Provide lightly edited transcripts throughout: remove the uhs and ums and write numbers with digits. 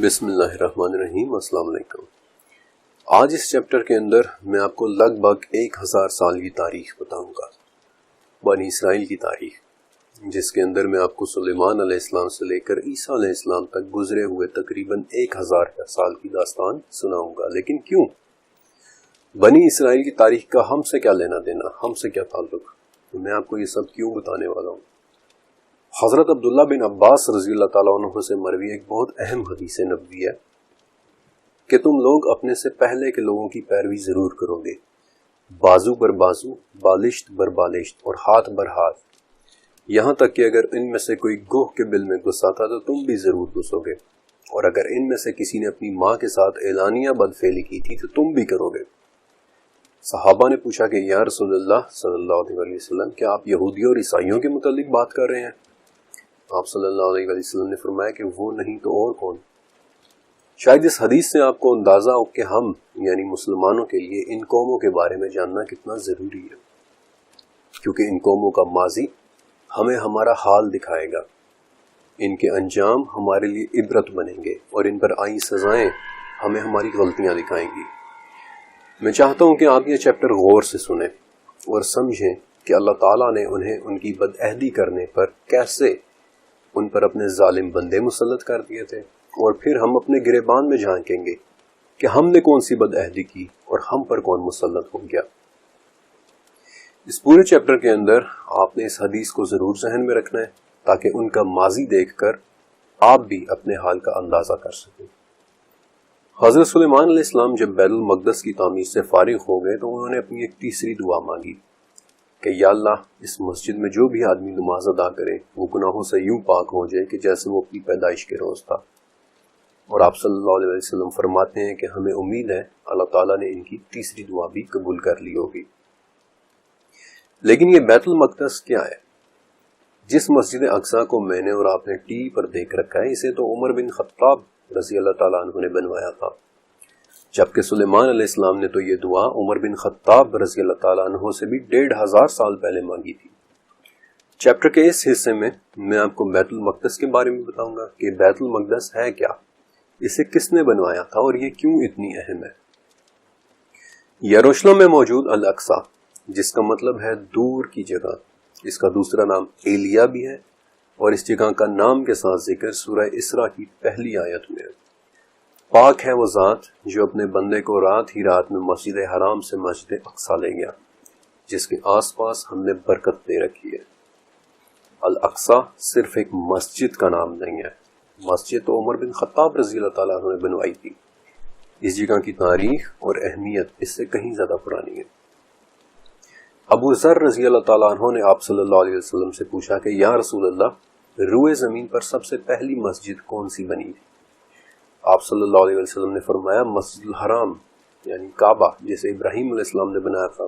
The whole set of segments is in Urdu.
بسم اللہ الرحمن الرحیم۔ السلام علیکم۔ آج اس چیپٹر کے اندر میں آپ کو لگ بھگ 1000 سال کی تاریخ بتاؤں گا، بنی اسرائیل کی تاریخ، جس کے اندر میں آپ کو سلیمان علیہ السلام سے لے کر عیسیٰ علیہ السلام تک گزرے ہوئے تقریباً 1000 سال کی داستان سناؤں گا۔ لیکن کیوں؟ بنی اسرائیل کی تاریخ کا ہم سے کیا لینا دینا، ہم سے کیا تعلق؟ تو میں آپ کو یہ سب کیوں بتانے والا ہوں۔ حضرت عبداللہ بن عباس رضی اللہ تعالیٰ عنہ سے مروی ایک بہت اہم حدیث نبوی ہے کہ تم لوگ اپنے سے پہلے کے لوگوں کی پیروی ضرور کرو گے، بازو بر بازو، بالشت بر بالشت اور ہاتھ بر ہاتھ، یہاں تک کہ اگر ان میں سے کوئی گوہ کے بل میں گھسا تھا تو تم بھی ضرور گھسو گے، اور اگر ان میں سے کسی نے اپنی ماں کے ساتھ اعلانیہ بدفعلی کی تھی تو تم بھی کرو گے۔ صحابہ نے پوچھا کہ یا رسول اللہ صلی اللہ علیہ وسلم، کیا آپ یہودیوں اور عیسائیوں کے متعلق بات کر رہے ہیں؟ آپ صلی اللہ علیہ وسلم نے فرمایا کہ وہ نہیں تو اور کون؟ شاید اس حدیث سے آپ کو اندازہ ہو کہ ہم یعنی مسلمانوں کے لیے ان قوموں کے بارے میں جاننا کتنا ضروری ہے، کیونکہ ان قوموں کا ماضی ہمیں ہمارا حال دکھائے گا، ان کے انجام ہمارے لیے عبرت بنیں گے، اور ان پر آئی سزائیں ہمیں ہماری غلطیاں دکھائیں گی۔ میں چاہتا ہوں کہ آپ یہ چیپٹر غور سے سنیں اور سمجھیں کہ اللہ تعالیٰ نے انہیں ان کی بدعہدی کرنے پر کیسے ان پر اپنے ظالم بندے مسلط کر دیے تھے، اور پھر ہم اپنے گریبان میں جھانکیں گے کہ ہم نے کون سی بدعہدی کی اور ہم پر کون مسلط ہو گیا۔ اس پورے چیپٹر کے اندر آپ نے اس حدیث کو ضرور ذہن میں رکھنا ہے تاکہ ان کا ماضی دیکھ کر آپ بھی اپنے حال کا اندازہ کر سکیں۔ حضرت سلیمان علیہ السلام جب بیت المقدس کی تعمیر سے فارغ ہو گئے تو انہوں نے اپنی ایک تیسری دعا مانگی کہ یا اللہ، اس مسجد میں جو بھی آدمی نماز ادا کرے وہ گناہوں سے یوں پاک ہو جائے کہ جیسے وہ اپنی پیدائش کے روز تھا۔ اور آپ صلی اللہ علیہ وسلم فرماتے ہیں کہ ہمیں امید ہے اللہ تعالیٰ نے ان کی تیسری دعا بھی قبول کر لی ہوگی۔ لیکن یہ بیت المقدس کیا ہے؟ جس مسجد اقصیٰ کو میں نے اور آپ نے ٹی وی پر دیکھ رکھا ہے، اسے تو عمر بن خطاب رضی اللہ تعالیٰ عنہ نے بنوایا تھا، جبکہ سلیمان علیہ السلام نے تو یہ دعا عمر بن خطاب رضی اللہ تعالیٰ عنہ سے بھی 1500 سال پہلے مانگی تھی۔ چیپٹر کے اس حصے میں آپ کو بیت المقدس کے بارے میں بتاؤں گا کہ بیت المقدس ہے کیا، اسے کس نے بنوایا تھا اور یہ کیوں اتنی اہم ہے۔ یروشلم میں موجود الاقصیٰ، جس کا مطلب ہے دور کی جگہ، اس کا دوسرا نام ایلیا بھی ہے، اور اس جگہ کا نام کے ساتھ ذکر سورہ اسراء کی پہلی آیت میں ہے۔ پاک ہے وہ ذات جو اپنے بندے کو رات ہی رات میں مسجد حرام سے مسجد اقصیٰ لے گیا، جس کے آس پاس ہم نے برکت دے رکھی ہے۔ الاقصیٰ صرف ایک مسجد کا نام نہیں ہے، مسجد تو عمر بن خطاب رضی اللہ تعالیٰ عنہ نے بنوائی تھی۔ اس جگہ کی تاریخ اور اہمیت اس سے کہیں زیادہ پرانی ہے۔ ابو ذر رضی اللہ تعالیٰ عنہ نے آپ صلی اللہ علیہ وسلم سے پوچھا کہ یا رسول اللہ، روئے زمین پر سب سے پہلی مسجد کون سی بنی تھی؟ آپ صلی اللہ علیہ وسلم نے فرمایا مسجد الحرام یعنی کعبہ، جسے ابراہیم علیہ السلام نے بنایا تھا۔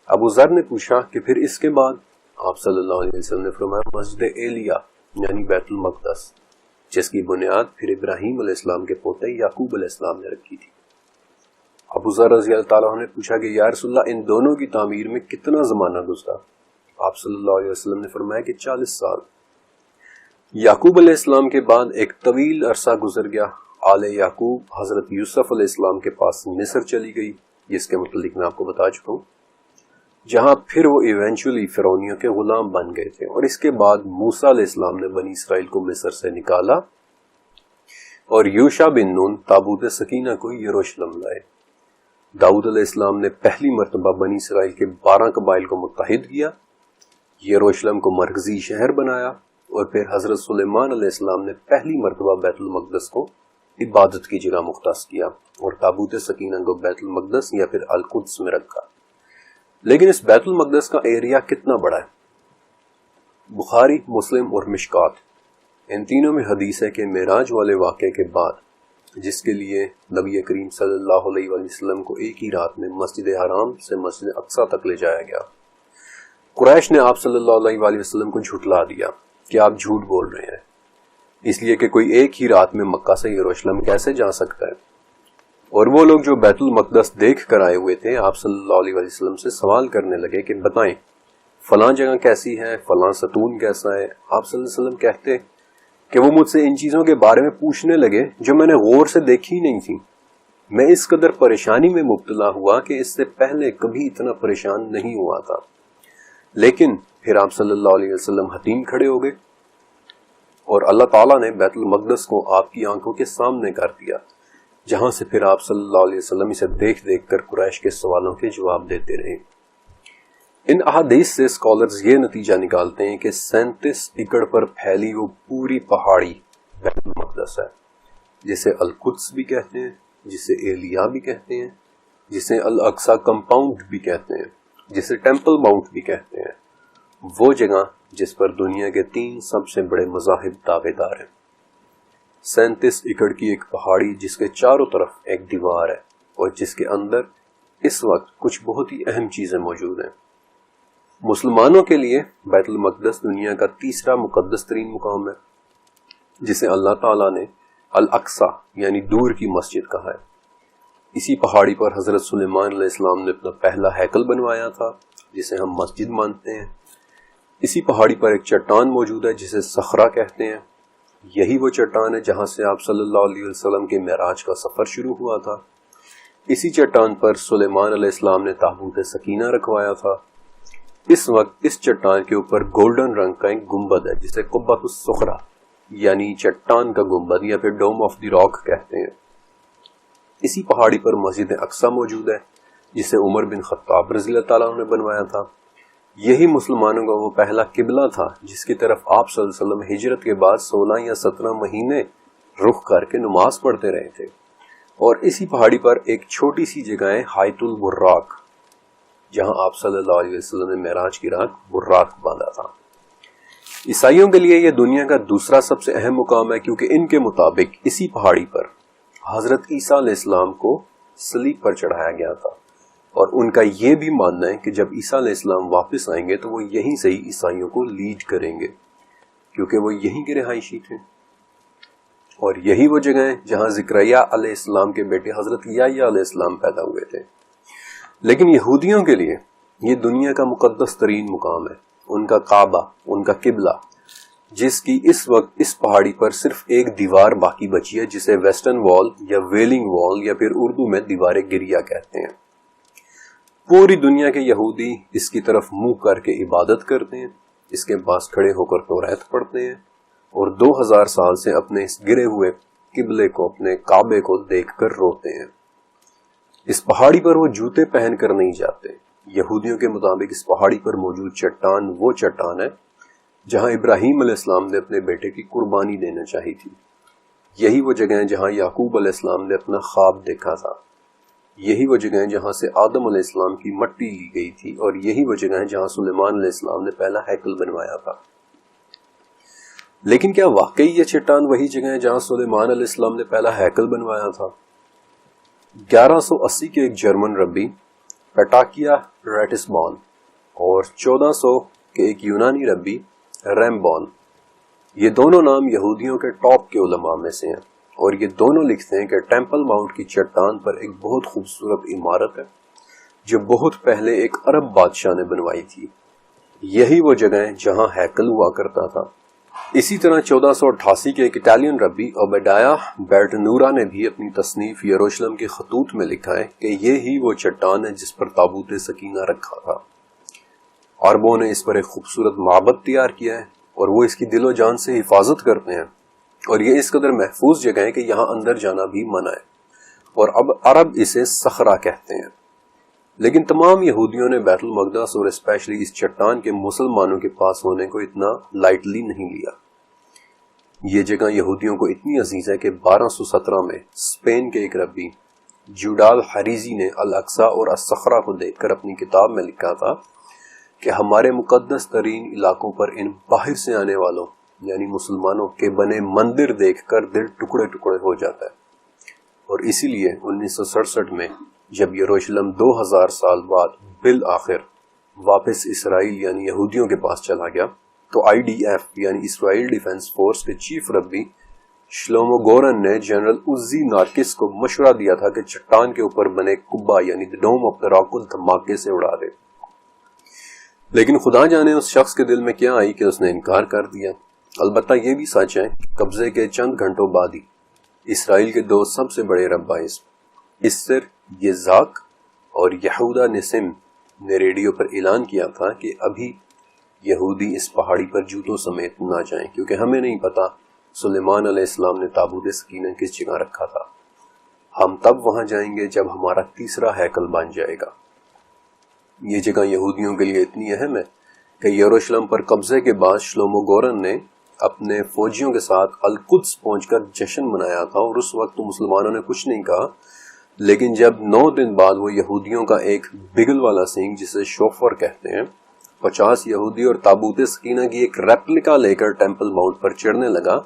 ابو ذر نے پوچھا کہ پھر اس کے بعد؟ آپ صلی اللہ علیہ وسلم نے فرمایا مسجد ایلیا یعنی بیت المقدس، جس کی بنیاد پھر ابراہیم علیہ السلام کے پوتے یعقوب علیہ السلام نے رکھی تھی۔ ابو ذر رضی اللہ تعالیٰ عنہ نے پوچھا کہ یا رسول اللہ، ان دونوں کی تعمیر میں کتنا زمانہ گزرا؟ آپ صلی اللہ علیہ وسلم نے فرمایا کہ 40 سال۔ یعقوب علیہ السلام کے بعد ایک طویل عرصہ گزر گیا، آل یعقوب حضرت یوسف علیہ السلام کے پاس مصر چلی گئی، جس کے متعلق میں آپ کو بتا چکا ہوں، جہاں پھر وہ ایونچولی فرعونیوں کے غلام بن گئے تھے، اور اس کے بعد موسیٰ علیہ السلام نے بنی اسرائیل کو مصر سے نکالا اور یوشع بن نون تابوت سکینہ کو یروشلم لائے۔ داؤد علیہ السلام نے پہلی مرتبہ بنی اسرائیل کے 12 قبائل کو متحد کیا، یروشلم کو مرکزی شہر بنایا، اور پھر حضرت سلیمان علیہ السلام نے پہلی مرتبہ بیت المقدس کو عبادت کی جگہ مختص کیا اور تابوت سکینہ کو بیت المقدس یا پھر القدس میں رکھا۔ لیکن اس بیت المقدس کا ایریا کتنا بڑا ہے؟ بخاری، مسلم اور مشکات، ان تینوں میں حدیث ہے کہ معراج والے واقعے کے بعد، جس کے لیے نبی کریم صلی اللہ علیہ وسلم کو ایک ہی رات میں مسجد حرام سے مسجد اقصیٰ تک لے جایا گیا، قریش نے آپ صلی اللہ علیہ وسلم کو جھٹلا دیا کہ آپ جھوٹ بول رہے ہیں، اس لیے کہ کوئی ایک ہی رات میں مکہ سے یروشلم کیسے جا سکتا ہے۔ اور وہ لوگ جو بیت المقدس دیکھ کر آئے ہوئے تھے آپ صلی اللہ علیہ وسلم سے سوال کرنے لگے کہ بتائیں فلاں جگہ کیسی ہے، فلاں ستون کیسا ہے۔ آپ صلی اللہ علیہ وسلم کہتے کہ وہ مجھ سے ان چیزوں کے بارے میں پوچھنے لگے جو میں نے غور سے دیکھی نہیں تھی۔ میں اس قدر پریشانی میں مبتلا ہوا کہ اس سے پہلے کبھی اتنا پریشان نہیں ہوا تھا۔ لیکن پھر آپ صلی اللہ علیہ وسلم حتیم کھڑے ہو گئے اور اللہ تعالیٰ نے بیت المقدس کو آپ کی آنکھوں کے سامنے کر دیا، جہاں سے پھر آپ صلی اللہ علیہ وسلم اسے دیکھ دیکھ کر قریش کے سوالوں کے جواب دیتے رہے۔ ان احادیث سے اسکالرز یہ نتیجہ نکالتے ہیں کہ 37 ایکڑ پر پھیلی وہ پوری پہاڑی بیت المقدس ہے، جسے القدس بھی کہتے ہیں، جسے ایلیا بھی کہتے ہیں، جسے الاقصی کمپاؤنڈ بھی کہتے ہیں، جسے ٹیمپل ماؤنٹ بھی کہتے ہیں، وہ جگہ جس پر دنیا کے 3 سب سے بڑے مذاہب دعوے دار ہیں۔ 37 ایکڑ کی ایک پہاڑی جس کے چاروں طرف ایک دیوار ہے اور جس کے اندر اس وقت کچھ بہت ہی اہم چیزیں موجود ہیں۔ مسلمانوں کے لیے بیت المقدس دنیا کا تیسرا مقدس ترین مقام ہے، جسے اللہ تعالیٰ نے الاقصی یعنی دور کی مسجد کہا ہے۔ اسی پہاڑی پر حضرت سلیمان علیہ السلام نے اپنا پہلا ہیکل بنوایا تھا، جسے ہم مسجد مانتے ہیں۔ اسی پہاڑی پر ایک چٹان موجود ہے جسے صخرہ کہتے ہیں۔ یہی وہ چٹان ہے جہاں سے آپ صلی اللہ علیہ وسلم کے معراج کا سفر شروع ہوا تھا۔ اسی چٹان پر سلیمان علیہ السلام نے تابوت سکینہ رکھوایا تھا۔ اس وقت اس چٹان کے اوپر گولڈن رنگ کا ایک گنبد ہے جسے قبۃ الصخرہ یعنی چٹان کا گنبد یا پھر ڈوم آف دی راک کہتے ہیں۔ اسی پہاڑی پر مسجد اقصی موجود ہے جسے عمر بن خطاب رضی اللہ تعالیٰ عنہ نے بنوایا تھا۔ یہی مسلمانوں کا وہ پہلا قبلہ تھا جس کی طرف آپ صلی اللہ علیہ وسلم ہجرت کے بعد 16 یا 17 مہینے رخ کر کے نماز پڑھتے رہے تھے۔ اور اسی پہاڑی پر ایک چھوٹی سی جگہ ہے حائط البراق، جہاں آپ صلی اللہ علیہ وسلم نے معراج کی رات براق باندھا تھا۔ عیسائیوں کے لیے یہ دنیا کا دوسرا سب سے اہم مقام ہے، کیونکہ ان کے مطابق اسی پہاڑی پر حضرت عیسیٰ علیہ السلام کو صلیب پر چڑھایا گیا تھا، اور ان کا یہ بھی ماننا ہے کہ جب عیسیٰ علیہ السلام واپس آئیں گے تو وہ یہیں سے ہی عیسائیوں کو لیڈ کریں گے، کیونکہ وہ یہیں کے رہائشی تھے۔ اور یہی وہ جگہ ہے جہاں زکریا علیہ السلام کے بیٹے حضرت یحییٰ علیہ السلام پیدا ہوئے تھے۔ لیکن یہودیوں کے لیے یہ دنیا کا مقدس ترین مقام ہے، ان کا کعبہ، ان کا قبلہ، جس کی اس وقت اس پہاڑی پر صرف ایک دیوار باقی بچی ہے جسے ویسٹرن وال یا ویلنگ وال یا پھر اردو میں دیوار گریا کہتے ہیں۔ پوری دنیا کے یہودی اس کی طرف منہ کر کے عبادت کرتے ہیں، اس کے پاس کھڑے ہو کر توریت پڑھتے ہیں، اور 2000 سال سے اپنے اس گرے ہوئے قبلے کو، اپنے کعبے کو دیکھ کر روتے ہیں۔ اس پہاڑی پر وہ جوتے پہن کر نہیں جاتے۔ یہودیوں کے مطابق اس پہاڑی پر موجود چٹان وہ چٹان ہے جہاں ابراہیم علیہ السلام نے اپنے بیٹے کی قربانی دینا چاہی تھی۔ یہی وہ جگہ ہے جہاں یعقوب علیہ السلام نے اپنا خواب دیکھا تھا۔ یہی وہ جگہ ہے جہاں سے آدم علیہ السلام کی مٹی لی گئی تھی، اور یہی وہ جگہ ہے جہاں سلیمان علیہ السلام نے پہلا ہیکل بنوایا تھا۔ لیکن کیا واقعی یہ چٹان وہی جگہ ہے جہاں سلیمان علیہ السلام نے پہلا ہیکل بنوایا تھا؟ 1180 کے ایک جرمن ربی پیٹاکیا ریٹسبان اور 1400 کے ایک یونانی ربی ریمبون، یہ دونوں نام یہودیوں کے ٹاپ کے علماء میں سے ہیں، اور یہ دونوں لکھتے ہیں کہ ٹیمپل ماؤنٹ کی چٹان پر ایک بہت خوبصورت عمارت ہے جو بہت پہلے ایک عرب بادشاہ نے بنوائی تھی۔ یہی وہ جگہ ہے جہاں ہیکل ہوا کرتا تھا۔ اسی طرح 1488 کے ایک اٹالین ربی اوبیڈایا بیرٹنورا نے بھی اپنی تصنیف یروشلم کے خطوط میں لکھا ہے کہ یہی وہ چٹان ہے جس پر تابوت سکینہ رکھا تھا۔ عربوں نے اس پر ایک خوبصورت معبد تیار کیا ہے، اور وہ اس کی دل و جان سے حفاظت کرتے ہیں، اور یہ اس قدر محفوظ جگہ ہے کہ یہاں اندر جانا بھی منع ہے، اور اب عرب اسے صخرہ کہتے ہیں۔ لیکن تمام یہودیوں نے بیت المقدس اور اسپیشلی اس چٹان کے مسلمانوں کے پاس ہونے کو اتنا لائٹلی نہیں لیا۔ یہ جگہ یہودیوں کو اتنی عزیز ہے کہ 1217 میں اسپین کے ایک ربی جوڈال حریزی نے الاقصی اور الصخرہ کو دیکھ کر اپنی کتاب میں لکھا تھا کہ ہمارے مقدس ترین علاقوں پر ان باہر سے آنے والوں یعنی مسلمانوں کے بنے مندر دیکھ کر دل ٹکڑے ٹکڑے ہو جاتا ہے، اور اسی لیے 1967 میں جب یروشلم 2000 سال بعد بالآخر واپس اسرائیل یعنی یہودیوں کے پاس چلا گیا، تو IDF یعنی اسرائیل ڈیفنس فورس کے چیف ربی شلومو گورن نے جنرل عزی نارکس کو مشورہ دیا تھا کہ چٹان کے اوپر بنے قبہ یعنی ڈوم آف دی راک کو دھماکے سے اڑا دے، لیکن خدا جانے اس شخص کے دل میں کیا آئی کہ اس نے انکار کر دیا۔ البتہ یہ بھی سچ ہے کہ قبضے کے چند گھنٹوں بعد ہی اسرائیل کے دو سب سے بڑے ربائز اسر یزاک اور یہودا نسم نے ریڈیو پر اعلان کیا تھا کہ ابھی یہودی اس پہاڑی پر جوتوں سمیت نہ جائیں، کیونکہ ہمیں نہیں پتا سلیمان علیہ السلام نے تابوت سکینہ کس جگہ رکھا تھا۔ ہم تب وہاں جائیں گے جب ہمارا تیسرا ہیکل بن جائے گا۔ یہ جگہ یہودیوں کے لیے اتنی اہم ہے کہ یروشلم پر قبضے کے بعد شلومو گورن نے اپنے فوجیوں کے ساتھ القدس پہنچ کر جشن منایا تھا، اور اس وقت تو مسلمانوں نے کچھ نہیں کہا، لیکن جب 9 دن بعد وہ یہودیوں کا ایک بگل والا سینگ جسے شوفر کہتے ہیں 50 یہودی اور تابوت سکینہ کی ایک ریپلکا لے کر ٹیمپل ماؤنٹ پر چڑھنے لگا،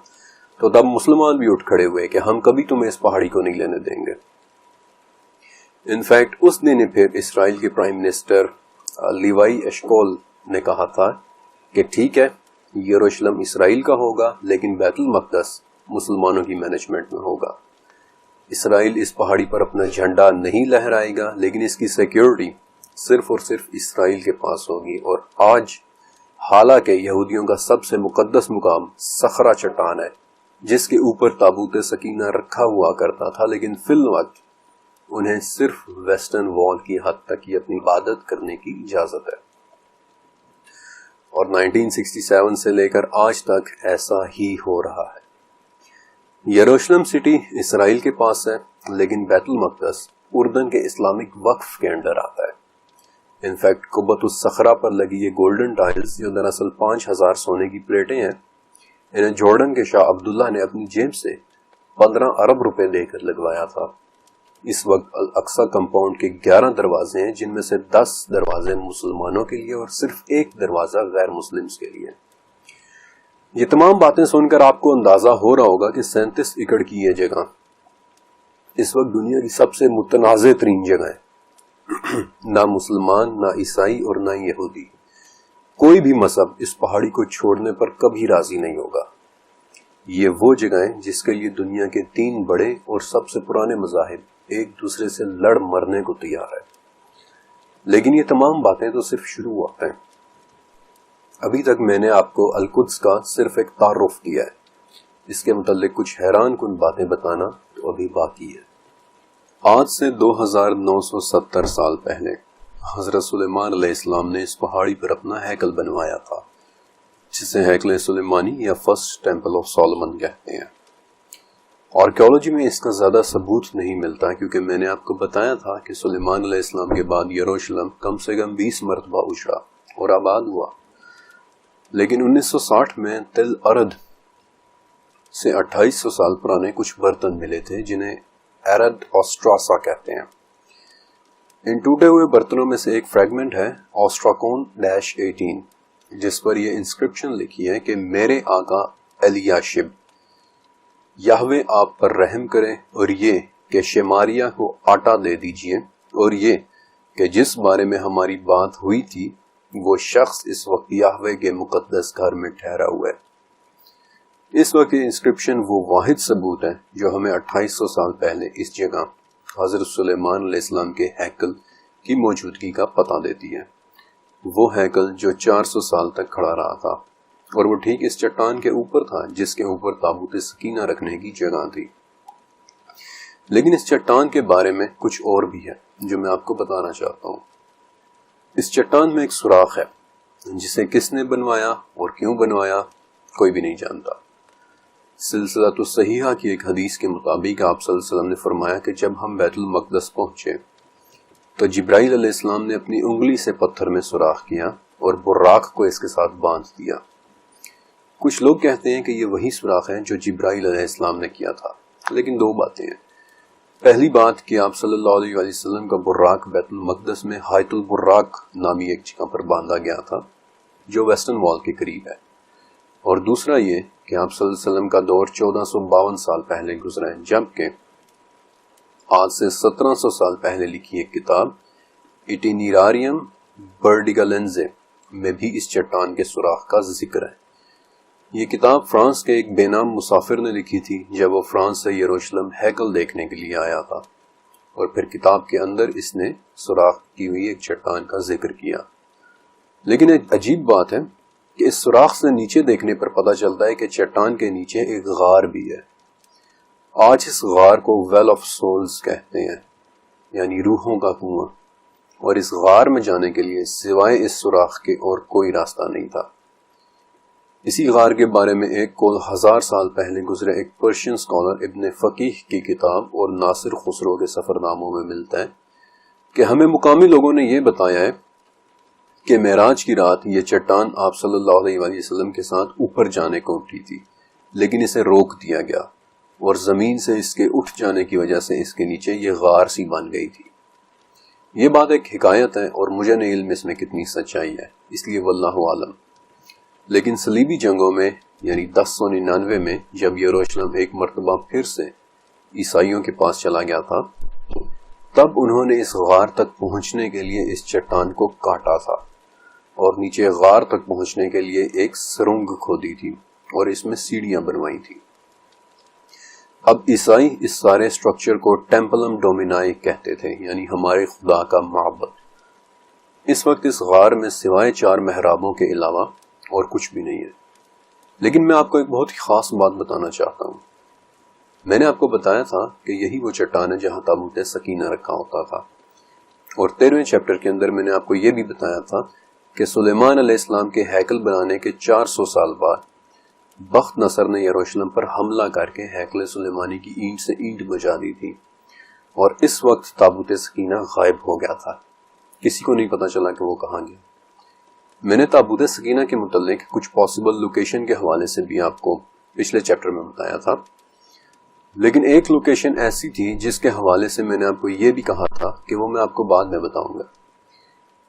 تو تب مسلمان بھی اٹھ کھڑے ہوئے کہ ہم کبھی تمہیں اس پہاڑی کو نہیں لینے دیں گے۔ انفیکٹ اس دن ہی پھر اسرائیل کے پرائم منسٹر لیوائی ایشکول نے کہا تھا کہ ٹھیک ہے، یروشلم اسرائیل کا ہوگا لیکن بیت المقدس مسلمانوں کی مینجمنٹ میں ہوگا۔ اسرائیل اس پہاڑی پر اپنا جھنڈا نہیں لہرائے گا، لیکن اس کی سیکیورٹی صرف اور صرف اسرائیل کے پاس ہوگی۔ اور آج حالانکہ یہودیوں کا سب سے مقدس مقام صخرہ چٹان ہے جس کے اوپر تابوت سکینہ رکھا ہوا کرتا تھا، لیکن فی الوقت انہیں صرف ویسٹرن وال کی حد تک ہی اپنی عبادت کرنے کی اجازت ہے، اور 1967 سے لے کر آج تک ایسا ہی ہو رہا ہے۔ یروشلم سٹی اسرائیل کے پاس ہے، لیکن بیت المقدس اردن کے اسلامک وقف کے انڈر آتا ہے۔ انفیکٹ قبۃ الصخرہ پر لگی یہ گولڈن ٹائلز جو دراصل 5000 سونے کی پلیٹیں ہیں، انہیں جارڈن کے شاہ عبداللہ نے اپنی جیب سے 15 ارب روپے دے کر لگوایا تھا۔ اس وقت الاقصی کمپاؤنڈ کے 11 دروازے ہیں، جن میں سے 10 دروازے مسلمانوں کے لیے اور صرف ایک دروازہ غیر مسلمز کے لیے۔ یہ تمام باتیں سن کر آپ کو اندازہ ہو رہا ہوگا کہ 37 ایکڑ کی یہ جگہ اس وقت دنیا کی سب سے متنازع ترین جگہ ہے۔ نہ مسلمان، نہ عیسائی اور نہ یہودی، کوئی بھی مذہب اس پہاڑی کو چھوڑنے پر کبھی راضی نہیں ہوگا۔ یہ وہ جگہ ہے جس کے لیے دنیا کے 3 بڑے اور سب سے پرانے مذاہب ایک دوسرے سے لڑ مرنے کو تیار ہے۔ لیکن یہ تمام باتیں تو صرف شروعات ہیں۔ ابھی تک میں نے آپ کو القدس کا صرف ایک تعارف کیا ہے، اس کے متعلق کچھ حیران کن باتیں بتانا تو ابھی باقی ہے۔ آج سے 2970 سال پہلے حضرت سلیمان علیہ السلام نے اس پہاڑی پر اپنا ہیکل بنوایا تھا، جسے ہیکل سلیمانی یا فرسٹ ٹیمپل آف سولومن کہتے ہیں۔ آرکیولوجی میں اس کا زیادہ ثبوت نہیں ملتا، کیونکہ میں نے آپ کو بتایا تھا کہ سلیمان علیہ السلام کے بعد یروشلم کم سے کم 20 مرتبہ اجڑا اور آباد ہوا، لیکن 1960 میں تل ارد سے 2800 سال پرانے کچھ برتن ملے تھے جنہیں ایرد آسٹراسا کہتے ہیں۔ ان ٹوٹے ہوئے برتنوں میں سے ایک فریگمنٹ ہے آسٹراکون-18، جس پر یہ انسکرپشن لکھی ہے کہ میرے آقا الیاشب، یہوہ آپ پر رحم کرے، اور یہ کہ شماریہ کو آٹا دے دیجئے، اور یہ کہ جس بارے میں ہماری بات ہوئی تھی وہ شخص اس وقت یہوہ کے مقدس گھر میں ٹھہرا ہوا ہے۔ اس وقت یہ انسکرپشن وہ واحد ثبوت ہے جو ہمیں 2800 سال پہلے اس جگہ حضرت سلیمان علیہ السلام کے ہیکل کی موجودگی کا پتہ دیتی ہے۔ وہ ہیکل جو 400 سال تک کھڑا رہا تھا، اور وہ ٹھیک اس چٹان کے اوپر تھا جس کے اوپر تابوت سکینہ رکھنے کی جگہ تھی۔ لیکن اس چٹان کے بارے میں کچھ اور بھی ہے جو میں آپ کو بتانا چاہتا ہوں۔ اس چٹان میں ایک سوراخ ہے جسے کس نے بنوایا اور کیوں بنوایا کوئی بھی نہیں جانتا۔ سلسلہ الصحیحہ کی ایک حدیث کے مطابق آپ صلی اللہ علیہ وسلم نے فرمایا کہ جب ہم بیت المقدس پہنچے تو جبرائیل علیہ السلام نے اپنی انگلی سے پتھر میں سوراخ کیا اور براق کو اس کے ساتھ باندھ دیا۔ کچھ لوگ کہتے ہیں کہ یہ وہی سوراخ ہے جو جبرائیل علیہ السلام نے کیا تھا، لیکن 2 باتیں ہیں۔ پہلی بات کہ آپ صلی اللہ علیہ وسلم کا براق بیت المقدس میں حائط البراق نامی ایک جگہ پر باندھا گیا تھا جو ویسٹرن وال کے قریب ہے، اور دوسرا یہ کہ آپ صلی اللہ علیہ وسلم کا دور 1452 سال پہلے گزرا ہے، جبکہ آج سے 1700 سال پہلے لکھی ایک کتاب ایٹینیراریم برڈیگلنزے میں بھی اس چٹان کے سوراخ کا ذکر ہے۔ یہ کتاب فرانس کے ایک بے نام مسافر نے لکھی تھی جب وہ فرانس سے یروشلم ہیکل دیکھنے کے لیے آیا تھا، اور پھر کتاب کے اندر اس نے سوراخ کی ہوئی ایک چٹان کا ذکر کیا۔ لیکن ایک عجیب بات ہے کہ اس سوراخ سے نیچے دیکھنے پر پتہ چلتا ہے کہ چٹان کے نیچے ایک غار بھی ہے۔ آج اس غار کو ویل آف سولز کہتے ہیں، یعنی روحوں کا کنواں، اور اس غار میں جانے کے لیے سوائے اس سوراخ کے اور کوئی راستہ نہیں تھا۔ اسی غار کے بارے میں ایک قول 1000 سال پہلے گزرے ایک پرشین سکالر ابن فقیہ کی کتاب اور ناصر خسرو کے سفر ناموں میں ملتا ہے کہ ہمیں مقامی لوگوں نے یہ بتایا ہے کہ معراج کی رات یہ چٹان آپ صلی اللہ علیہ وآلہ وسلم کے ساتھ اوپر جانے کو اٹھی تھی، لیکن اسے روک دیا گیا اور زمین سے اس کے اٹھ جانے کی وجہ سے اس کے نیچے یہ غار سی بن گئی تھی۔ یہ بات ایک حکایت ہے اور مجھے نہیں علم اس میں کتنی سچائی ہے، اس لیے واللہ عالم۔ لیکن صلیبی جنگوں میں یعنی 1099 میں جب یروشلم ایک مرتبہ پھر سے عیسائیوں کے پاس چلا گیا تھا، تب انہوں نے اس غار تک پہنچنے کے لیے اس چٹان کو کاٹا تھا اور نیچے غار تک پہنچنے کے لیے ایک سرنگ کھودی تھی اور اس میں سیڑھیاں بنوائی تھی۔ اب عیسائی اس سارے سٹرکچر کو ٹیمپلم ڈومینائی کہتے تھے، یعنی ہمارے خدا کا معبد۔ اس وقت اس غار میں سوائے 4 محرابوں کے علاوہ اور کچھ بھی نہیں ہے۔ لیکن میں آپ کو ایک بہت ہی خاص بات بتانا چاہتا ہوں۔ میں نے آپ کو بتایا تھا کہ یہی وہ چٹان ہے جہاں تابوت سکینہ رکھا ہوتا تھا، اور 13ویں چیپٹر کے اندر میں نے آپ کو یہ بھی بتایا تھا کہ سلیمان علیہ السلام کے ہیکل بنانے کے 400 سال بعد بخت نصر نے یروشلم پر حملہ کر کے ہیکل سلیمانی کی اینٹ سے اینٹ بجا دی تھی، اور اس وقت تابوت سکینہ غائب ہو گیا تھا۔ کسی کو نہیں پتا چلا کہ وہ کہاں گیا۔ میں نے تابوت سکینہ کے متعلق کچھ پاسبل لوکیشن کے حوالے سے بھی آپ کو پچھلے چیپٹر میں بتایا تھا، لیکن ایک لوکیشن ایسی تھی جس کے حوالے سے میں نے آپ کو یہ بھی کہا تھا کہ وہ میں آپ کو بعد میں بتاؤں گا۔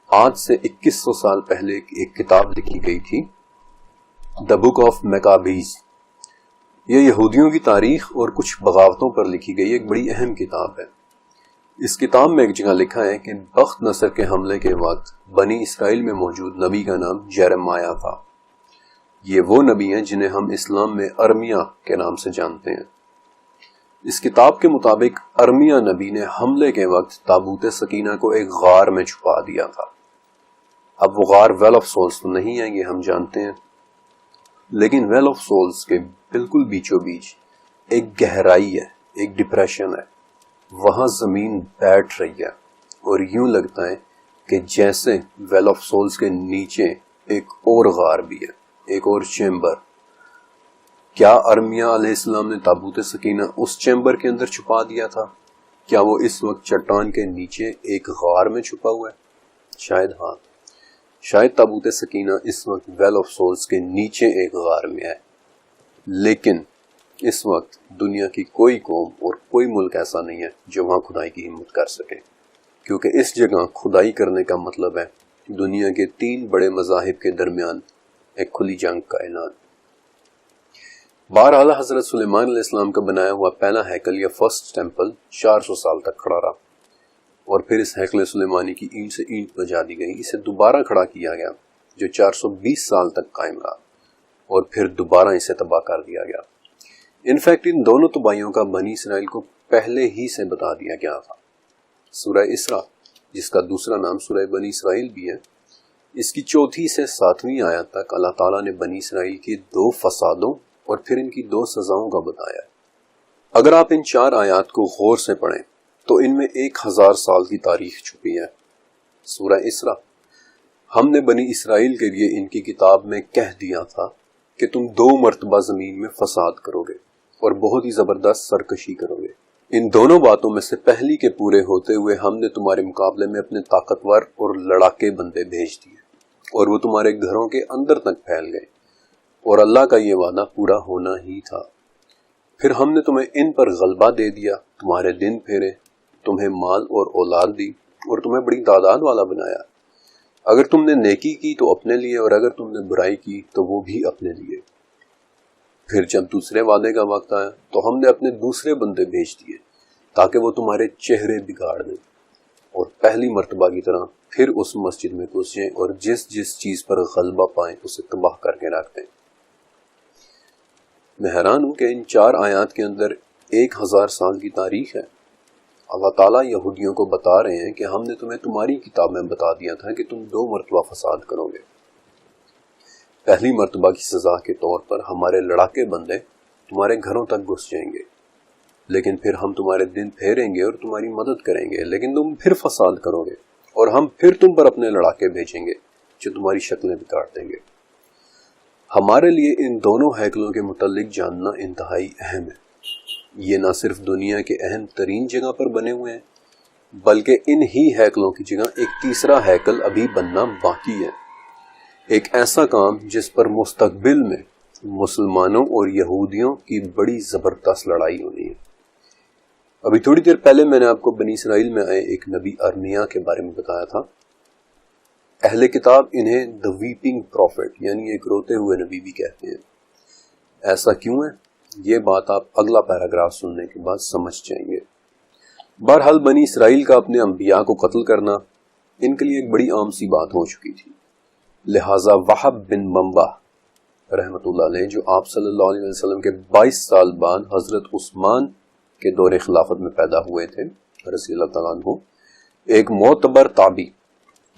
آج سے 2100 سال پہلے ایک کتاب لکھی گئی تھی، دا بک آف میکابیز۔ یہ یہودیوں کی تاریخ اور کچھ بغاوتوں پر لکھی گئی ایک بڑی اہم کتاب ہے۔ اس کتاب میں ایک جگہ لکھا ہے کہ بخت نصر کے حملے کے وقت بنی اسرائیل میں موجود نبی کا نام جیرمیہ تھا۔ یہ وہ نبی ہیں جنہیں ہم اسلام میں ارمیہ کے نام سے جانتے ہیں۔ اس کتاب کے مطابق ارمیہ نبی نے حملے کے وقت تابوت سکینہ کو ایک غار میں چھپا دیا تھا۔ اب وہ غار ویل آف سولز تو نہیں ہے، یہ ہم جانتے ہیں، لیکن ویل آف سولز کے بالکل بیچو بیچ ایک گہرائی ہے، ایک ڈپریشن ہے۔ وہاں زمین بیٹھ رہی ہے اور یوں لگتا ہے کہ جیسے ویل آف سولز کے نیچے ایک اور غار بھی ہے، ایک اور چیمبر۔ کیا ارمیہ علیہ السلام نے تابوت سکینہ اس چیمبر کے اندر چھپا دیا تھا؟ کیا وہ اس وقت چٹان کے نیچے ایک غار میں چھپا ہوا ہے؟ شاید ہاں، شاید تابوت سکینہ اس وقت ویل آف سولز کے نیچے ایک غار میں ہے، لیکن اس وقت دنیا کی کوئی قوم اور کوئی ملک ایسا نہیں ہے جو وہاں خدائی کی ہمت کر سکے، کیونکہ اس جگہ خدائی کرنے کا مطلب ہے دنیا کے 3 بڑے مذاہب کے درمیان ایک کھلی جنگ کا اعلان۔ بہرحال حضرت سلیمان علیہ السلام کا بنایا ہوا پہلا ہیکل یا فرسٹ ٹیمپل 400 سال تک کھڑا رہا، اور پھر اس ہیکل سلیمانی کی اینٹ سے اینٹ بجا دی گئی۔ اسے دوبارہ کھڑا کیا گیا جو 420 سال تک قائم رہا، اور پھر دوبارہ اسے تباہ کر دیا گیا۔ انفیکٹ ان دونوں تباہیوں کا بنی اسرائیل کو پہلے ہی سے بتا دیا گیا تھا۔ سورہ اسراء، جس کا دوسرا نام سورہ بنی اسرائیل بھی ہے، اس کی 4 سے 7 آیت تک اللہ تعالیٰ نے بنی اسرائیل کی 2 فسادوں اور پھر ان کی 2 سزاؤں کا بتایا ہے۔ اگر آپ ان 4 آیات کو غور سے پڑھیں تو ان میں 1000 سال کی تاریخ چھپی ہے۔ سورہ اسراء، ہم نے بنی اسرائیل کے لیے ان کی کتاب میں کہہ دیا تھا کہ تم 2 مرتبہ زمین میں فساد کرو گے اور بہت ہی زبردست سرکشی کرو گے۔ ان دونوں باتوں میں سے پہلی کے پورے ہوتے ہوئے ہم نے تمہارے مقابلے میں اپنے طاقتور اور لڑاکے بندے بھیج دیے، اور وہ تمہارے گھروں کے اندر تک پھیل گئے، اور اللہ کا یہ وعدہ پورا ہونا ہی تھا۔ پھر ہم نے تمہیں ان پر غلبہ دے دیا، تمہارے دن پھیرے، تمہیں مال اور اولاد دی، اور تمہیں بڑی تعداد والا بنایا۔ اگر تم نے نیکی کی تو اپنے لیے، اور اگر تم نے برائی کی تو وہ بھی اپنے لیے۔ پھر جب دوسرے وعدے کا وقت آیا تو ہم نے اپنے دوسرے بندے بھیج دیے تاکہ وہ تمہارے چہرے بگاڑ دیں، اور پہلی مرتبہ کی طرح پھر اس مسجد میں گھس جائیں اور جس جس چیز پر غلبہ پائیں اسے تباہ کر کے رکھ دیں۔ میں حیران ہوں کہ ان 4 آیات کے اندر 1000 سال کی تاریخ ہے۔ اللہ تعالیٰ یہودیوں کو بتا رہے ہیں کہ ہم نے تمہیں تمہاری کتاب میں بتا دیا تھا کہ تم 2 مرتبہ فساد کرو گے۔ پہلی مرتبہ کی سزا کے طور پر ہمارے لڑاکے بندے تمہارے گھروں تک گھس جائیں گے، لیکن پھر ہم تمہارے دن پھیریں گے اور تمہاری مدد کریں گے، لیکن تم پھر فساد کرو گے اور ہم پھر تم پر اپنے لڑاکے بھیجیں گے جو تمہاری شکلیں بگاڑ دیں گے۔ ہمارے لیے ان دونوں ہیکلوں کے متعلق جاننا انتہائی اہم ہے۔ یہ نہ صرف دنیا کے اہم ترین جگہ پر بنے ہوئے ہیں، بلکہ ان ہی ہیکلوں کی جگہ ایک تیسرا ہیکل ابھی بننا باقی ہے، ایک ایسا کام جس پر مستقبل میں مسلمانوں اور یہودیوں کی بڑی زبردست لڑائی ہونی ہے۔ ابھی تھوڑی دیر پہلے میں نے آپ کو بنی اسرائیل میں آئے ایک نبی ارمیا کے بارے میں بتایا تھا۔ اہل کتاب انہیں دی ویپنگ پروفٹ یعنی ایک روتے ہوئے نبی بھی کہتے ہیں۔ ایسا کیوں ہے؟ یہ بات آپ اگلا پیراگراف سننے کے بعد سمجھ جائیں گے۔ بہرحال بنی اسرائیل کا اپنے انبیاء کو قتل کرنا ان کے لیے ایک بڑی عام سی بات ہو چکی تھی، لہٰذا وہب بن منبع رحمۃ اللہ علیہ، جو آپ صلی اللہ علیہ وسلم کے 22 سال بعد حضرت عثمان کے دور خلافت میں پیدا ہوئے تھے رضی اللہ تعالیٰ عنہ، ایک معتبر تابعی،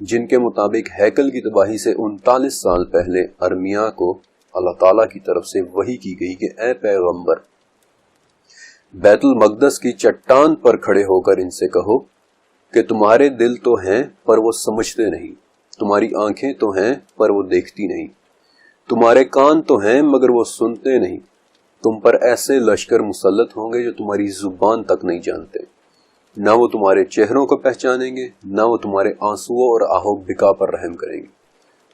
جن کے مطابق ہیکل کی تباہی سے 39 سال پہلے ارمیا کو اللہ تعالیٰ کی طرف سے وحی کی گئی کہ اے پیغمبر، بیت المقدس کی چٹان پر کھڑے ہو کر ان سے کہو کہ تمہارے دل تو ہیں پر وہ سمجھتے نہیں، تمہاری آنکھیں تو ہیں پر وہ دیکھتی نہیں، تمہارے کان تو ہیں مگر وہ سنتے نہیں، تم پر ایسے لشکر مسلط ہوں گے جو تمہاری زبان تک نہیں جانتے، نہ وہ تمہارے چہروں کو پہچانیں گے، نہ وہ تمہارے آنسوؤں اور آہو بکا پر رحم کریں گے،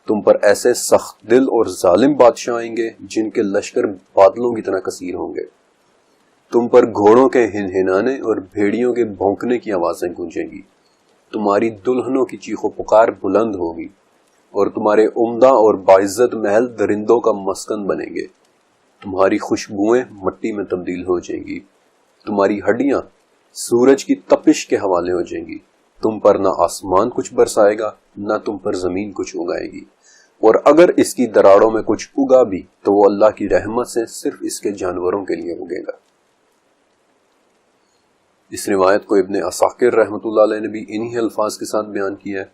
تم پر ایسے سخت دل اور ظالم بادشاہ آئیں گے جن کے لشکر بادلوں کی طرح کثیر ہوں گے، تم پر گھوڑوں کے ہنہنانے اور بھیڑیوں کے بھونکنے کی آوازیں گونجیں گی، تمہاری دلہنوں کی چیخ و پکار بلند ہوگی، اور تمہارے عمدہ اور باعزت محل درندوں کا مسکن بنیں گے، تمہاری خوشبوئیں مٹی میں تبدیل ہو جائیں گی، تمہاری ہڈیاں سورج کی تپش کے حوالے ہو جائیں گی، تم پر نہ آسمان کچھ برسائے گا نہ تم پر زمین کچھ اگائے گی، اور اگر اس کی دراڑوں میں کچھ اگا بھی تو وہ اللہ کی رحمت سے صرف اس کے جانوروں کے لیے اگے گا۔ اس روایت کو ابن عساکر رحمۃ اللہ علیہ نے بھی انہی الفاظ کے ساتھ بیان کیا ہے۔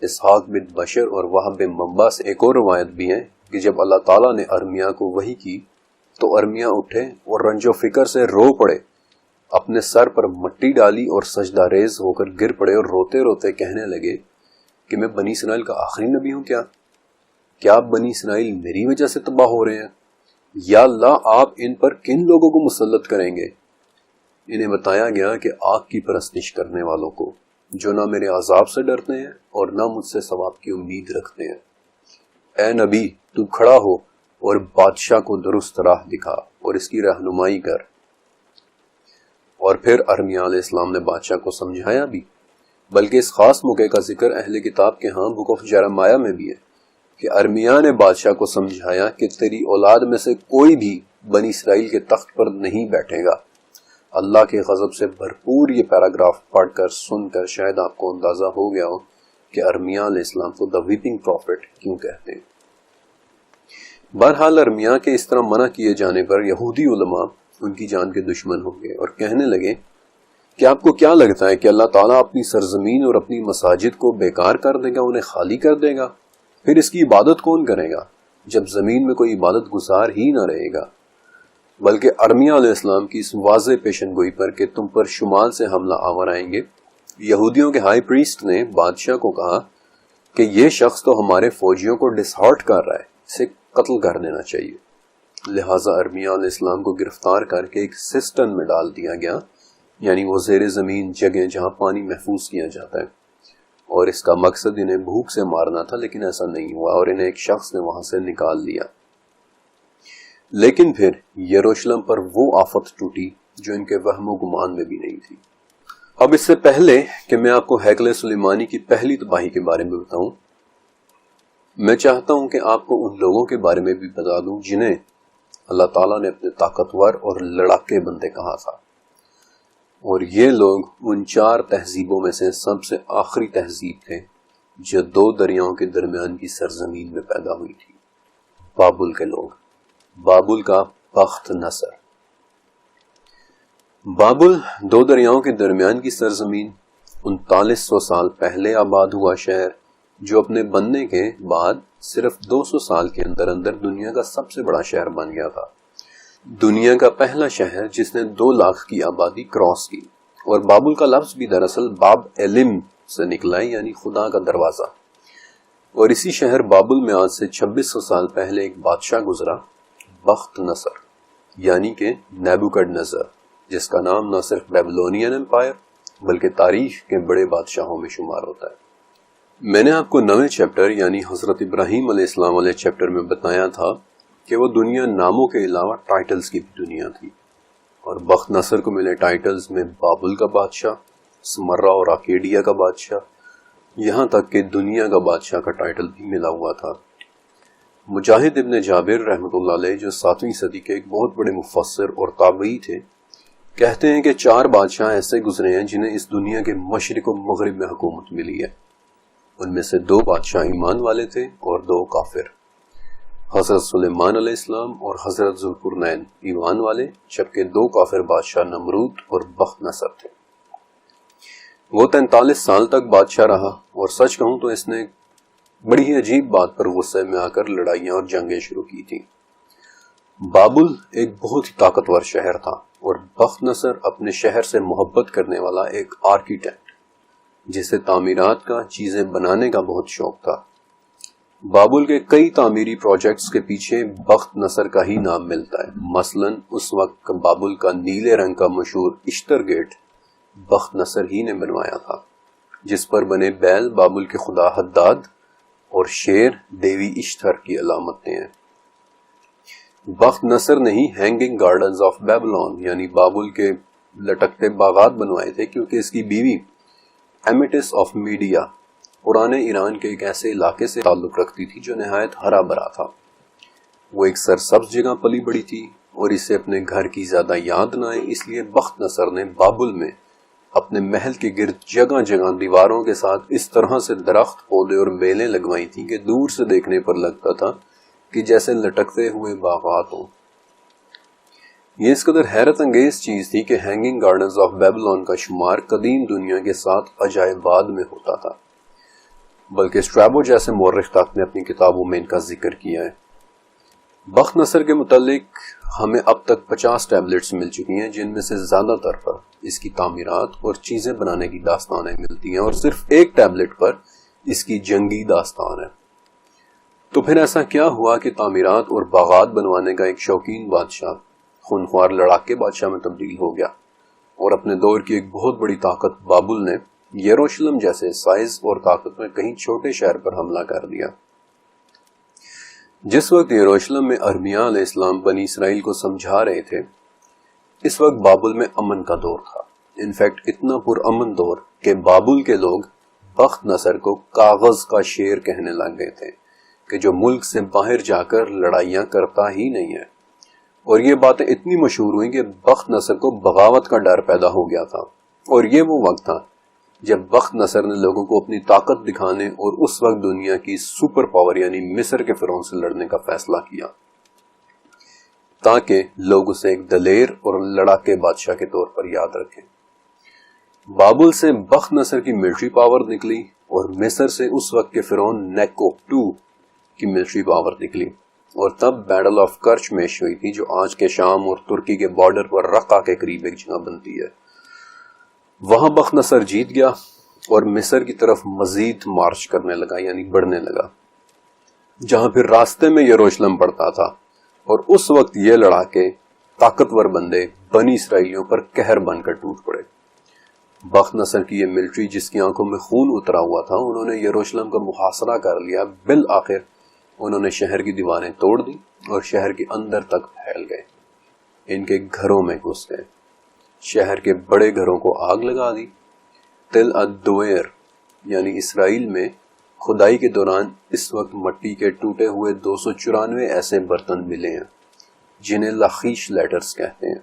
اسحاق بن بشر اور وہب بن منبع سے ایک اور روایت بھی ہے کہ جب اللہ تعالیٰ نے ارمیا کو وحی کی تو ارمیا اٹھے اور رنج و فکر سے رو پڑے، اپنے سر پر مٹی ڈالی اور سجدہ ریز ہو کر گر پڑے اور روتے روتے کہنے لگے کہ میں بنی اسرائیل کا آخری نبی ہوں کیا بنی اسرائیل میری وجہ سے تباہ ہو رہے ہیں؟ یا اللہ، آپ ان پر کن لوگوں کو مسلط کریں گے؟ انہیں بتایا گیا کہ آگ کی پرستش کرنے والوں کو، جو نہ میرے عذاب سے ڈرتے ہیں اور نہ مجھ سے ثواب کی امید رکھتے ہیں۔ اے نبی، تو کھڑا ہو اور بادشاہ کو درست راہ دکھا اور اس کی رہنمائی کر۔ اور پھر ارمیا علیہ السلام نے بادشاہ کو سمجھایا بھی، بلکہ اس خاص موقع کا ذکر اہل کتاب کے ہاں بک آف جرمیہ میں بھی ہے کہ ارمیا نے بادشاہ کو سمجھایا کہ تیری اولاد میں سے کوئی بھی بنی اسرائیل کے تخت پر نہیں بیٹھے گا۔ اللہ کے غضب سے بھرپور یہ پیراگراف پڑھ کر سن کر شاید آپ کو اندازہ ہو گیا ہو کہ ارمیا علیہ السلام کو دی ویپنگ پروفٹ کیوں کہتے ہیں۔ بہرحال ارمیا کے اس طرح منع کیے جانے پر یہودی علماء ان کی جان کے دشمن ہو گئے اور کہنے لگے کہ آپ کو کیا لگتا ہے کہ اللہ تعالیٰ اپنی سرزمین اور اپنی مساجد کو بیکار کر دے گا، انہیں خالی کر دے گا؟ پھر اس کی عبادت کون کرے گا جب زمین میں کوئی عبادت گزار ہی نہ رہے گا؟ بلکہ ارمیا علیہ السلام کی اس واضح پیشن گوئی پر کہ تم پر شمال سے حملہ آور آئیں گے، یہودیوں کے ہائی پریسٹ نے بادشاہ کو کہا کہ یہ شخص تو ہمارے فوجیوں کو ڈسہارٹ کر رہا ہے، اسے قتل کر دینا چاہیے۔ لہٰذا ارمیا علیہ السلام کو گرفتار کر کے ایک سسٹن میں ڈال دیا گیا، یعنی وہ زیر زمین جگہ جہاں پانی محفوظ کیا جاتا ہے، اور اس کا مقصد انہیں بھوک سے مارنا تھا، لیکن ایسا نہیں ہوا اور انہیں ایک شخص نے وہاں سے نکال لیا۔ لیکن پھر یروشلم پر وہ آفت ٹوٹی جو ان کے وہم و گمان میں بھی نہیں تھی۔ اب اس سے پہلے کہ میں آپ کو ہیکل سلیمانی کی پہلی تباہی کے بارے میں بتاؤں، میں چاہتا ہوں کہ آپ کو ان لوگوں کے بارے میں بھی بتا دوں جنہیں اللہ تعالیٰ نے اپنے طاقتور اور لڑاکے بندے کہا تھا، اور یہ لوگ ان 4 تہذیبوں میں سے سب سے آخری تہذیب تھے جو 2 دریاؤں کے درمیان کی سرزمین میں پیدا ہوئی تھی، بابل کے لوگ، بابل کا بخت نصر۔ بابل 2 دریاؤں کے درمیان کی سرزمین، 3900 سال پہلے آباد ہوا شہر جو اپنے بننے کے بعد صرف 200 سال کے اندر اندر دنیا کا سب سے بڑا شہر بن گیا تھا، دنیا کا پہلا شہر جس نے 2 لاکھ کی آبادی کراس کی۔ اور بابل کا لفظ بھی دراصل باب علم سے نکلا ہے، یعنی خدا کا دروازہ۔ اور اسی شہر بابل میں آج سے 2600 سال پہلے ایک بادشاہ گزرا، بخت نصر، یعنی کہ نیبوکڈنیزر، جس کا نام نہ صرف بیبلونین امپائر بلکہ تاریخ کے بڑے بادشاہوں میں شمار ہوتا ہے۔ میں نے آپ کو 9ویں چیپٹر یعنی حضرت ابراہیم علیہ السلام والے چیپٹر میں بتایا تھا کہ وہ دنیا ناموں کے علاوہ ٹائٹلز کی بھی دنیا تھی، اور بخت نصر کو ملے ٹائٹلز میں بابل کا بادشاہ، سمرہ اور آکیڈیا کا بادشاہ، یہاں تک کہ دنیا کا بادشاہ کا ٹائٹل بھی ملا ہوا تھا۔ مجاہد ابن جابر رحمۃ اللہ علیہ، جو 7ویں صدی کے ایک بہت بڑے مفسر اور تابعی تھے، کہتے ہیں کہ 4 بادشاہ ایسے گزرے ہیں جنہیں اس دنیا کے مشرق و مغرب میں حکومت ملی ہے۔ ان میں سے 2 بادشاہ ایمان والے تھے اور 2 کافر، حضرت سلیمان علیہ السلام اور حضرت ذوالقرنین ایمان والے، جبکہ 2 کافر بادشاہ نمرود اور بخت نصر تھے۔ وہ 43 سال تک بادشاہ رہا، اور سچ کہوں تو اس نے بڑی ہی عجیب بات پر غصے میں آ کر لڑائیاں اور جنگیں شروع کی تھیں۔ بابل ایک بہت ہی طاقتور شہر تھا، اور بخت نصر اپنے شہر سے محبت کرنے والا ایک آرکیٹیکٹ جسے تعمیرات کا، چیزیں بنانے کا بہت شوق تھا۔ بابل کے کئی تعمیری پروجیکٹس کے پیچھے بخت نصر کا ہی نام ملتا ہے۔ مثلا اس وقت بابل کا نیلے رنگ کا مشہور اشتر گیٹ بخت نصر ہی نے بنوایا تھا، جس پر بنے بیل بابل کے خدا حداد اور شیر دیوی اشتر کی علامتیں ہیں۔ بخت نصر نے ہی ہینگنگ گارڈنز آف بیبلون یعنی بابل کے لٹکتے باغات بنوائے تھے، کیونکہ اس کی بیوی ایمیٹس آف میڈیا پرانے ایران کے ایک ایسے علاقے سے تعلق رکھتی تھی جو نہایت ہرا بھرا تھا۔ وہ ایک سرسبز جگہ پلی بڑی تھی، اور اسے اپنے گھر کی زیادہ یاد نہ آئے، اس لیے بخت نصر نے بابل میں اپنے محل کے گرد جگہ جگہ دیواروں کے ساتھ اس طرح سے درخت، پودے اور بیلیں لگوائی تھیں کہ دور سے دیکھنے پر لگتا تھا کہ جیسے لٹکتے ہوئے باغات ہوں۔ یہ اس قدر حیرت انگیز چیز تھی کہ ہینگنگ گارڈنز آف بیبلون کا شمار قدیم دنیا کے 7 عجائبات میں ہوتا تھا، بلکہ اسٹریبو جیسے مورخ تک نے اپنی کتابوں میں ان کا ذکر کیا ہے۔ بخت نصر کے متعلق ہمیں اب تک 50 ٹیبلٹس مل چکی ہیں، جن میں سے زیادہ تر پر اس کی تعمیرات اور چیزیں بنانے کی داستانیں ملتی ہیں، اور صرف ایک ٹیبلٹ پر اس کی جنگی داستان ہے۔ تو پھر ایسا کیا ہوا کہ تعمیرات اور باغات بنوانے کا ایک شوقین بادشاہ خونخوار لڑاکے بادشاہ میں تبدیل ہو گیا، اور اپنے دور کی ایک بہت بڑی طاقت بابل نے یروشلم جیسے سائز اور طاقت میں کہیں چھوٹے شہر پر حملہ کر دیا۔ جس وقت یروشلم میں ارمیا علیہ السلام بنی اسرائیل کو سمجھا رہے تھے، اس وقت بابل میں امن کا دور تھا۔ انفیکٹ اتنا پرامن دور کہ بابل کے لوگ بخت نصر کو کاغذ کا شیر کہنے لگ گئے تھے، کہ جو ملک سے باہر جا کر لڑائیاں کرتا ہی نہیں ہے۔ اور یہ باتیں اتنی مشہور ہوئیں کہ بخت نصر کو بغاوت کا ڈر پیدا ہو گیا تھا، اور یہ وہ وقت تھا جب بخت نصر نے لوگوں کو اپنی طاقت دکھانے اور اس وقت دنیا کی سپر پاور یعنی مصر کے فرعون سے لڑنے کا فیصلہ کیا، تاکہ لوگ اسے ایک دلیر اور لڑاکے بادشاہ کے طور پر یاد رکھیں۔ بابل سے بخت نصر کی ملٹری پاور نکلی، اور مصر سے اس وقت کے فرعون نیکو II کی ملٹری پاور نکلی، اور تب بیٹل آف کرچمیش ہوئی تھی، جو آج کے شام اور ترکی کے بارڈر پر رقہ کے قریب ایک جگہ بنتی ہے۔ وہاں بخت نصر جیت گیا اور مصر کی طرف مزید مارچ کرنے لگا، یعنی بڑھنے لگا، جہاں پھر راستے میں یروشلم پڑتا تھا، اور اس وقت یہ لڑاکے طاقتور بندے بنی اسرائیلیوں پر قہر بن کر ٹوٹ پڑے۔ بخت نصر کی یہ ملٹری جس کی آنکھوں میں خون اترا ہوا تھا، انہوں نے یروشلم کا محاصرہ کر لیا۔ بالآخر انہوں نے شہر کی دیواریں توڑ دی اور شہر کے اندر تک پھیل گئے، ان کے گھروں میں گھس گئے، شہر کے بڑے گھروں کو آگ لگا دی۔ تل الدویر یعنی اسرائیل میں کھدائی کے دوران اس وقت مٹی کے ٹوٹے ہوئے 294 ایسے برتن ملے ہیں جنہیں لخیش لیٹرز کہتے ہیں۔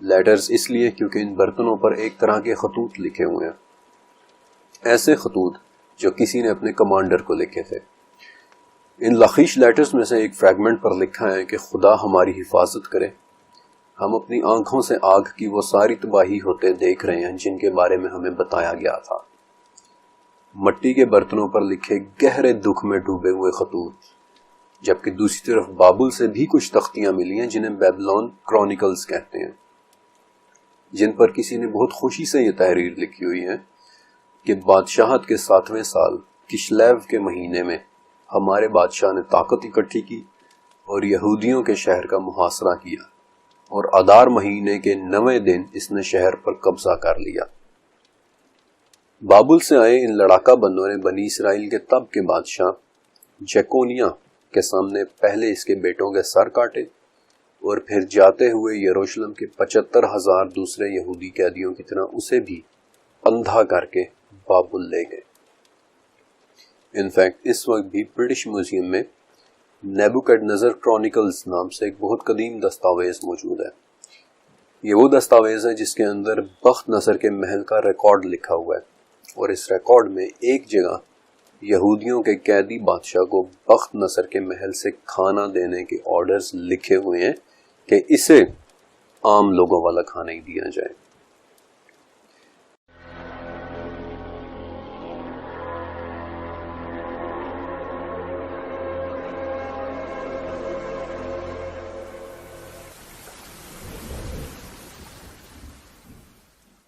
لیٹرز اس لیے کیونکہ ان برتنوں پر ایک طرح کے خطوط لکھے ہوئے ہیں، ایسے خطوط جو کسی نے اپنے کمانڈر کو لکھے تھے۔ ان لخیش لیٹرز میں سے ایک فریگمنٹ پر لکھا ہے کہ خدا ہماری حفاظت کرے، ہم اپنی آنکھوں سے آگ کی وہ ساری تباہی ہوتے دیکھ رہے ہیں جن کے بارے میں ہمیں بتایا گیا تھا۔ مٹی کے برتنوں پر لکھے گہرے دکھ میں ڈوبے ہوئے خطوط، جبکہ دوسری طرف بابل سے بھی کچھ تختیاں ملی ہیں جنہیں بیبلون کرونیکلز کہتے ہیں، جن پر کسی نے بہت خوشی سے یہ تحریر لکھی ہوئی ہے کہ بادشاہت کے 7ویں سال کشلیو کے مہینے میں ہمارے بادشاہ نے طاقت اکٹھی کی اور یہودیوں کے شہر کا محاصرہ کیا، اور آدار مہینے کے 9ویں دن اس نے شہر پر قبضہ کر لیا۔ بابل سے آئے ان لڑاکا بندوں نے بنی اسرائیل کے تب کے بادشاہ جیکونیا کے سامنے پہلے اس کے بیٹوں کے سر کاٹے، اور پھر جاتے ہوئے یروشلم کے 75,000 دوسرے یہودی قیدیوں کی طرح اسے بھی اندھا کر کے بابل لے گئے۔ انفیکٹ اس وقت بھی برٹش میوزیم میں نیبوکڈنیزر کرونیکلز نام سے ایک بہت قدیم دستاویز موجود ہے۔ یہ وہ دستاویز ہے جس کے اندر بخت نصر کے محل کا ریکارڈ لکھا ہوا ہے، اور اس ریکارڈ میں ایک جگہ یہودیوں کے قیدی بادشاہ کو بخت نصر کے محل سے کھانا دینے کے آرڈرز لکھے ہوئے ہیں کہ اسے عام لوگوں والا کھانا ہی دیا جائے۔